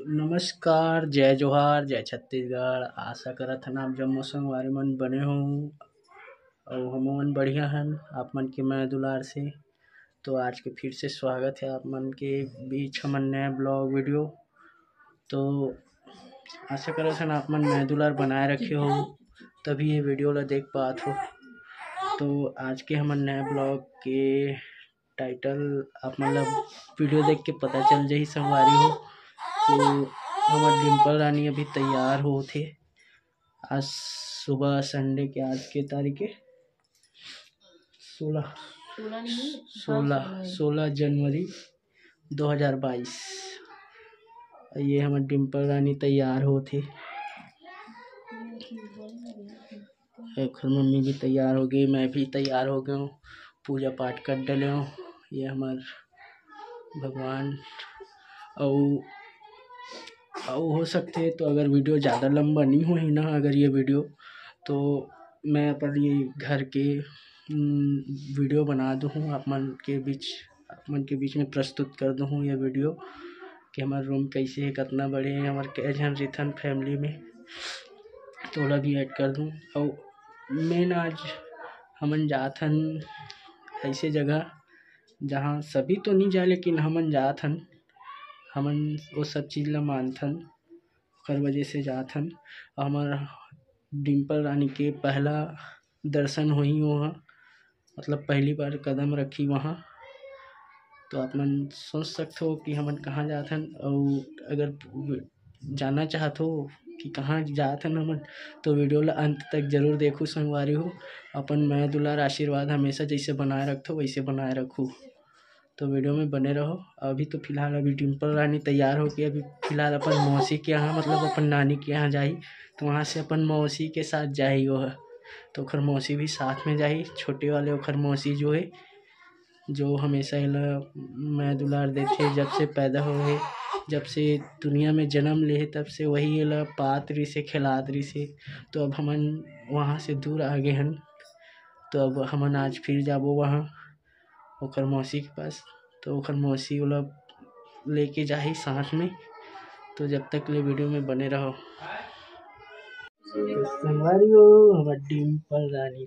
नमस्कार, जय जोहार, जय छत्तीसगढ़। आशा करत हन आप जम्मो संगवारी मन बने हों और हमन बढ़िया हन आप मन के मैं दुलार से। तो आज के फिर से स्वागत है आप मन के बीच हमन नया ब्लॉग वीडियो। तो आशा करत हन आप मन मैं दुलार बनाए रखे हो तभी ये वीडियो ला देख पात हो। तो आज के हमन नया ब्लॉग के टाइटल आप मन ला वीडियो देख के पता चल जाही संगवारी हो। तो हमार डिम्पल रानी अभी तैयार हो थे। आज सुबह संडे के आज के तारीख है 16 जनवरी 2022। ये हमार डिम्पल रानी तैयार हो थे। मम्मी भी तैयार हो गई, मैं भी तैयार हो गया हूँ, पूजा पाठ कर डले हूँ। ये हमार भगवान और हो सकते तो अगर वीडियो ज़्यादा लंबा नहीं हो ही ना अगर ये वीडियो तो मैं अपन ये घर के वीडियो बना दूँ आप मन के बीच में प्रस्तुत कर दूँ ये वीडियो कि हमारा रूम कैसे है, कितना बड़े हैं, हमारे कै जन रिथन फैमिली में थोड़ा भी ऐड कर दूँ। और मेन आज हमन जात हन ऐसे जगह जहाँ सभी तो नहीं जाए लेकिन हमन जात हन, हमन वो सब चीज़ ला मानथन ओकर वजह से जात हन। हमार डिम्पल रानी के पहला दर्शन होही वहाँ, मतलब पहली बार कदम रखी वहाँ। तो आप मन सोच सकते हो कि हमन कहाँ जात हन। और अगर जानना चाहते हो कि कहाँ जात हन हमन तो वीडियो ला अंत तक जरूर देखो संगवारी हो। अपन मैं दुलार आशीर्वाद हमेशा जैसे बनाए रखते हो वैसे बनाए रखो। तो वीडियो में बने रहो। अभी तो फिलहाल अभी डिम्पल रानी तैयार हो के अभी फिलहाल अपन मौसी के यहाँ मतलब अपन नानी के यहाँ जाई। तो वहाँ से अपन मौसी के साथ जाई वो है तो ओखर मौसी भी साथ में जाई। छोटे वाले ओखर मौसी जो है जो हमेशा मैं दुलार देते जब से पैदा हुए, जब से दुनिया में जन्म ले तब से वही पात रही से खिलात रही से। तो अब हमन वहाँ से दूर आ गए हन तो अब हमन आज फिर जाबो वहाँ ओखर मौसी के पास। तो ओखर मौसी वाला लेके जाही साथ में। तो जब तक ले वीडियो में बने रहो। संगवारी हो हमार डिम्पल रानी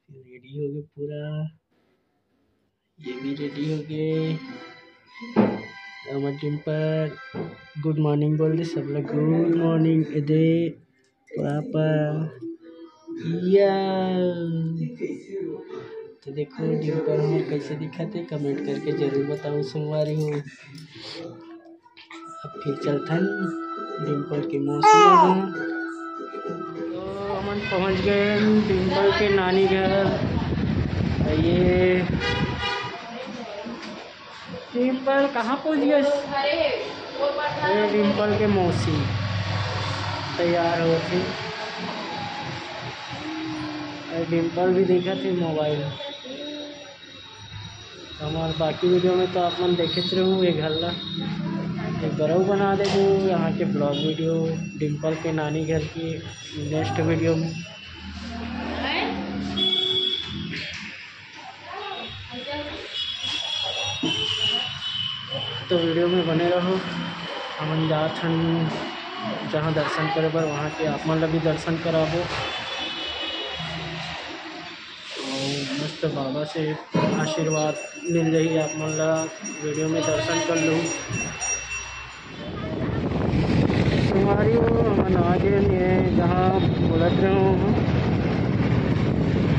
रेडी हो गए पूरा, ये भी रेडी हो गए। हमार डिम्पल गुड मॉर्निंग बोल दे सब लोग, गुड मॉर्निंग दे पापा या। तो देखो डिम्पल हमें कैसे दिखाते कमेंट करके जरूर बताओ संगवारी हो। अब फिर चलथन डिम्पल के मौसी यहाँ। तो हमन पहुँच गए डिम्पल के नानी घर। ये डिम्पल कहाँ पहुँच गए? ये डिम्पल के मौसी तैयार हो थी। डिम्पल भी देखा थी मोबाइल। हमारे बाकी वीडियो में तो आप मन देखे रहूँ ये घर ला एक बरऊ बना देगो यहाँ के ब्लॉग वीडियो डिम्पल के नानी घर की नेक्स्ट वीडियो में। तो वीडियो में बने रहो। हमन जात हन जहाँ दर्शन करे बर वहाँ के आप मन ला भी दर्शन कराबो। मस्त बाबा से आशीर्वाद मिल जाही आप मन ला, वीडियो में दर्शन कर लूँ। हमारी वो हमन आ गए जहाँ बोलत रहे हो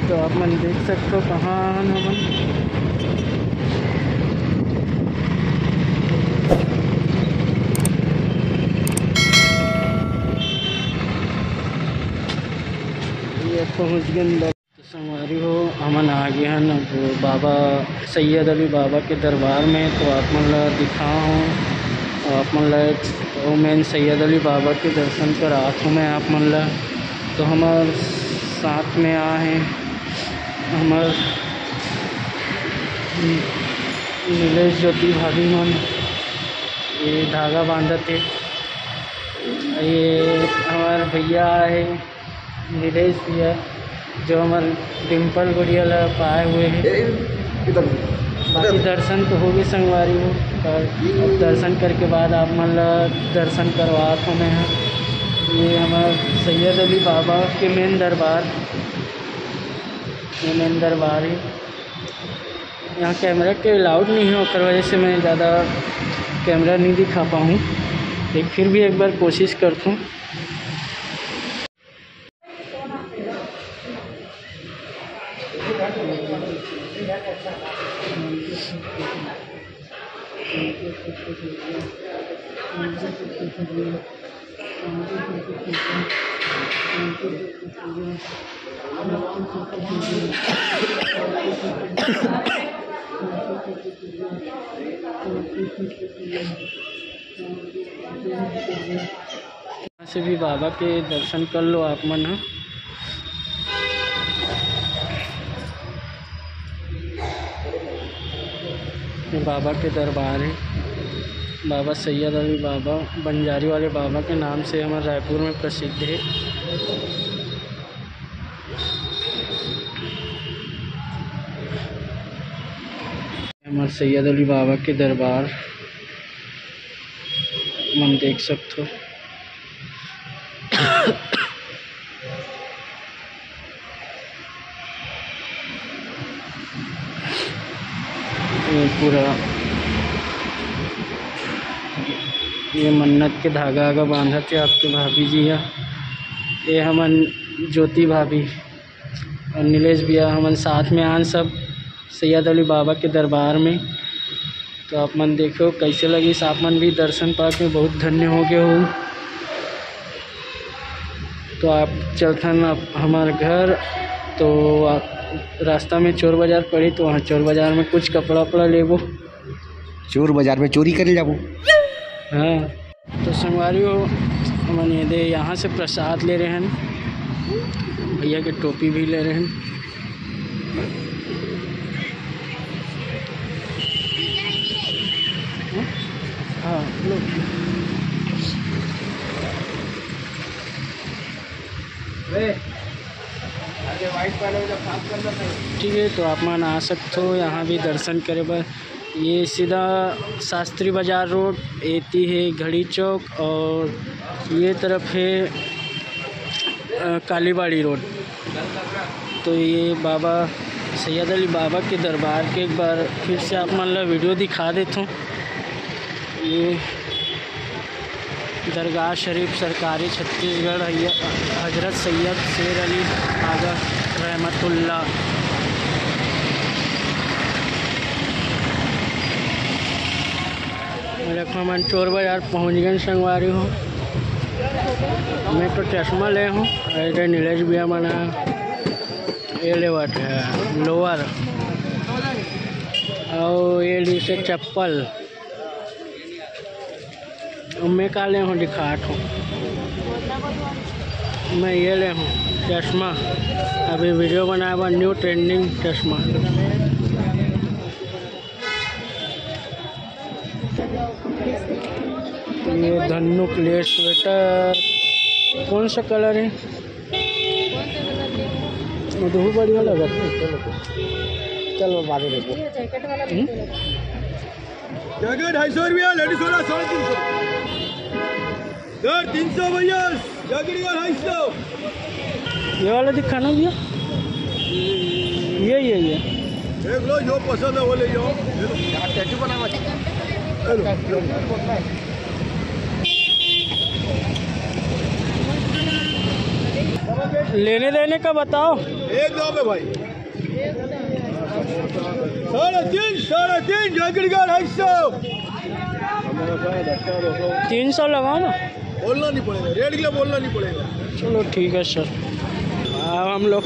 तो आप मन देख सकते हो कहाँ हमन। ये पहुँच गए संगवारी हो हमन आ गए हैं अब बाबा सैयद अली बाबा के दरबार में। तो आप मन ला दिखाऊँ और आप मन ला मैं सैयद अली बाबा के दर्शन करात हूँ मैं आप मन ला। तो हमारे साथ में आ हैं हमार नीलेश ज्योति भाभी मन, ये धागा बांधत है ये हमारे भैया है नीलेश भैया, जो हमारे डिम्पल गुड़िया पाए हुए हैं। बाकी दर्शन तो होगी संगवारी हो, और दर्शन करके बाद आप मतलब दर्शन करवा तो मैं हैं। ये हमारा सैयद अली बाबा के मेन दरबार, ये मेन दरबार है। यहाँ कैमरा के अलाउड नहीं है, और वजह से मैं ज़्यादा कैमरा नहीं दिखा पाऊँ, लेकिन फिर भी एक बार कोशिश करता हूँ। यहाँ से भी बाबा के दर्शन कर लो आप मन। ये बाबा के दरबार है, बाबा सैयद अली बाबा बंजारी वाले बाबा के नाम से हमारे रायपुर में प्रसिद्ध है। हमारे सैयद अली बाबा के दरबार मन देख सकते हो। ये पूरा ये मन्नत के धागा आगा बांधा थे आपके भाभी जी है। ये हमन ज्योति भाभी और नीलेश भैया हमन साथ में आन सब सैयद अली बाबा के दरबार में। तो आप मन देखो कैसे लगी, आप मन भी दर्शन पाके बहुत धन्य हो गए हो। तो आप चलथन आप हमारे घर, तो आप रास्ता में चोर बाज़ार पड़ी, तो वहाँ चोर बाज़ार में कुछ कपड़ा वपड़ा लेबो। चोर बाज़ार में चोरी करे जाबो। हाँ तो संगवारी हो हमन ये दे यहाँ से प्रसाद ले रहे हैं, भैया के टोपी भी ले रहे हैं। हाँ लो ठीक है, तो आप मन आ सकते हो यहाँ भी दर्शन करे बर। ये सीधा शास्त्री बाज़ार रोड एती है घड़ी चौक, और ये तरफ है कालीबाड़ी रोड। तो ये बाबा सैयद अली बाबा के दरबार के एक बार फिर से आप मान लो वीडियो दिखा देता हूँ। ये दरगाह शरीफ सरकारी छत्तीसगढ़ हजरत सैयद शेर अली आगा रहमतुल्लाह। देखो मैं चोर बाज़ार पहुँच गए संगवारी हूँ। मैं तो चश्मा ले हूँ, ऐसे नीलेश भैया मना ये ले बात है लोअर, और ये ली से चप्पल। मैं का ले हूँ दिखाट हूँ, मैं ये ले हूँ चश्मा, अभी वीडियो बनाया हुआ न्यू ट्रेंडिंग चश्मा। ये धनुक ले स्वेटर कौन सा कलर है? बहुत बढ़िया लगा। चलो बाद में देखो। जैकेट 250 रुपया, लेडीज वाला 350। सर 300 भैया, जैकेट का 250। ये वाला दिखाना भैया, ये देख लो जो पसंद है वो ले जाओ। टैटू बनावा लेने देने का बताओ। एक दाम है भाई, 3.5 जैकेट का 250। 300 लगाओ ना। बोलना नहीं पड़ेगा, रेट के लिए बोलना नहीं पड़ेगा। चलो ठीक है सर। अब हम लोग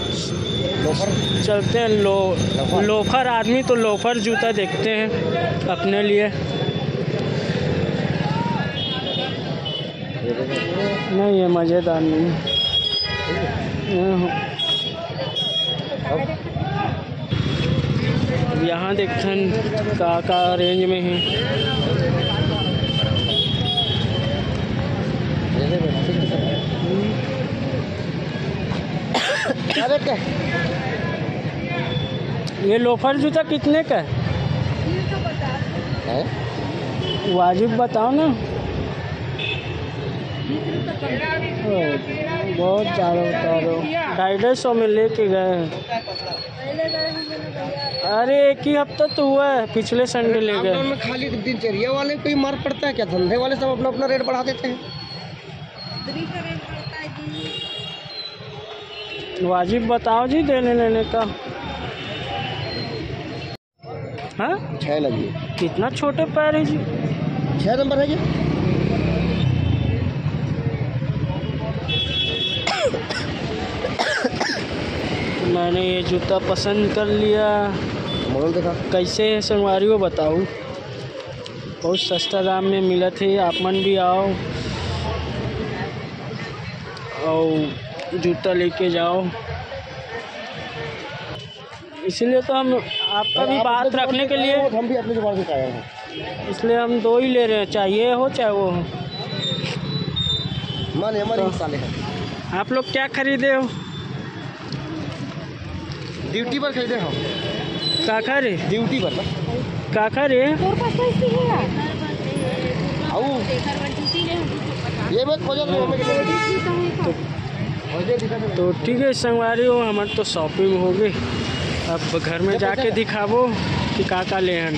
चलते हैं लोफर आदमी तो लोफर जूता देखते हैं अपने लिए। नहीं ये मज़ेदार नहीं है। अब यहाँ देखते हैं का रेंज में है। क्या? ये लोफर जूता कितने का है? वाजिब बताओ ना। बहुत ज़्यादा बता रहे हो। 250 में लेके गए हैं। अरे एक ही हफ्ता तो हुआ है, पिछले संडे ले गए। में खाली दिनचर्या वाले कोई मार पड़ता है क्या? धंधे वाले सब अपना अपना रेट बढ़ा देते हैं। वाजिब बताओ जी देने लेने का। हाँ 6 लगी। कितना छोटे पैर है जी। 6 नंबर है जी। मैंने ये जूता पसंद कर लिया। मॉडल देखा कैसे है संगवारी हो बताओ। बहुत सस्ता दाम में मिला थे। आप मन भी आओ और जूता लेके जाओ। इसीलिए तो हम आपका भी बात रखने के लिए, हम भी अपनी जुबान से खाए हैं, इसलिए हम 2 ही ले रहे हैं, चाहिए हो चाहे वो हो। माने हमारे साले हैं। आप लोग क्या खरीदे हो? ड्यूटी पर खरीदे हम। काका रे ड्यूटी पर ना काका रे आओ ये मत खोजो तो ठीक है संगवारी हो, हमारे तो शॉपिंग हो गई। अब घर में जाके दिखाबो कि काका ले हन।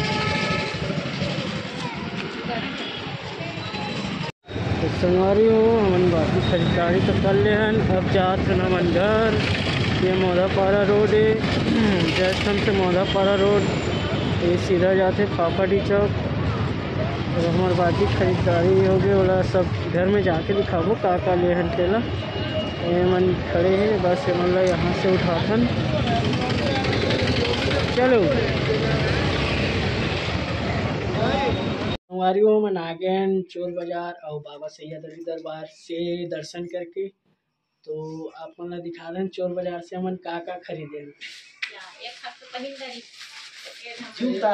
तो संगवारी हो हमन बाकी खरीदारी तो कर ले हन। अब जात हन हमन घर। ये मोदापारा रोड है, जस्ट हमसे मोदापारा रोड ये सीधा जाते पापड़ी चौक। और हमारे बाकी खरीदारी हो गई वाला सब घर में जाके दिखाबो काका ले हन तेला। ये मन खड़े हैं बस मतलब यहाँ से उठाथन। चलो हमारी वो मन आ गए हैं चोर बाज़ार और बाबा सैयद अली दरबार से दर्शन करके। तो आप मन दिखा दें चोर बाज़ार से हमन का खरीदे। जूता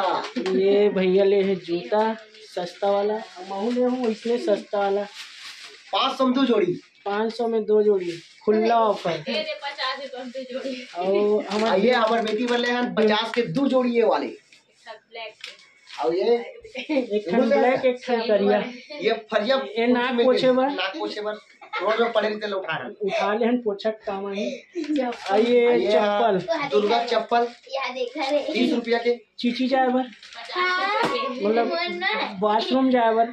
ये भैया ले है जूता सस्ता वाला। मैं ले हूँ इसलिए सस्ता वाला। 500 में 2 जोड़ी। 500 में 2 जोड़ी खुला ऑफर। और हमारे ये हमारे बेटी वाले हैं 50 के 2 जोड़ी ये वाले। और ये एक ठन ब्लैक एक ठन करिया। ये फरिया ये नाक पोछे बर रोड में पड़े रहते उठा ले हन पोछक काम है। ये चप्पल दुर्गा चप्पल 30 रुपया के। चीची जाए बर मतलब वॉशरूम जाए बर।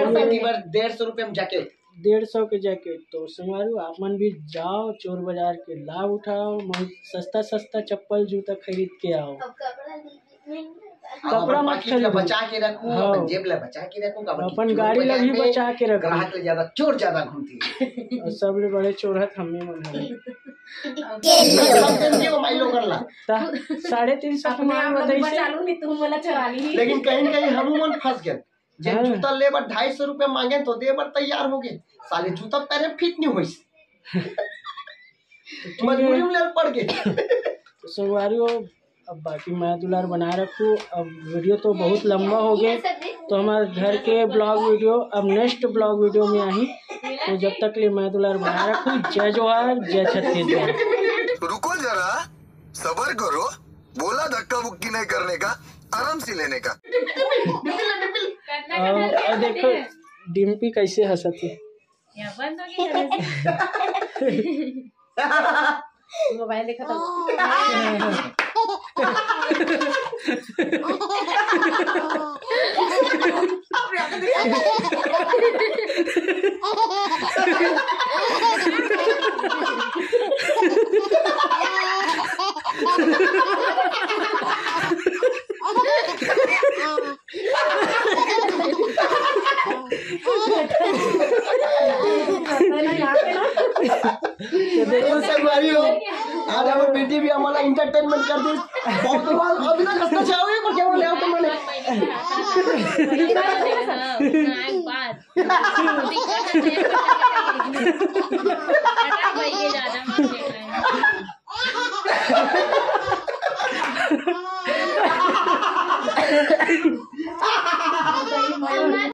बेटी पर 150 रुपये में जैकेट। 150 के जैकेट। तो संगवारी आप मन भी जाओ चोर बाजार के लाभ उठाओ। सस्ता सस्ता चप्पल जूता खरीद के आओ। कपड़ा मत खरीदो, बचा के रखो। अपन जेब ला बचा के रखो। अपन गाड़ी ला भी बचा के रखो। ग्राहक ले ज्यादा चोर ज्यादा घूमती है। और सब ले बड़े चोरहत हमें मन है। 350 कमान बताइए। लेकिन कहीं न कहीं हम मन फंस गए। जब जूता ले बर 250 रुपया मांगे तो दे बर तैयार हो गए। साले जूता पैर में फिट नहीं हुई। मजबूरी में ले पड़ गए। तो संगवारी हो अब बाकी मैं दुलार बना रखूँ। अब वीडियो तो बहुत लंबा हो गया तो हमारे घर के ब्लॉग वीडियो अब नेक्स्ट ब्लॉग वीडियो में आई। तो जब तक लिए मैं दुलार बना रखूँ। जय जोहार जय छत्तीसगढ़। रुको जरा सबर करो। बोला धक्का मुक्की नहीं करने का, आराम से लेने का। और देखो डिम्पी कैसे हंसती। मोबाइल देखा था। देखो संगवारी हो आज हमारी बेटी भी हमारा इंटरटेनमेंट कर दी। बहुत अभी तक हंसना चाहोगे पर क्या बोले आप तो मैंने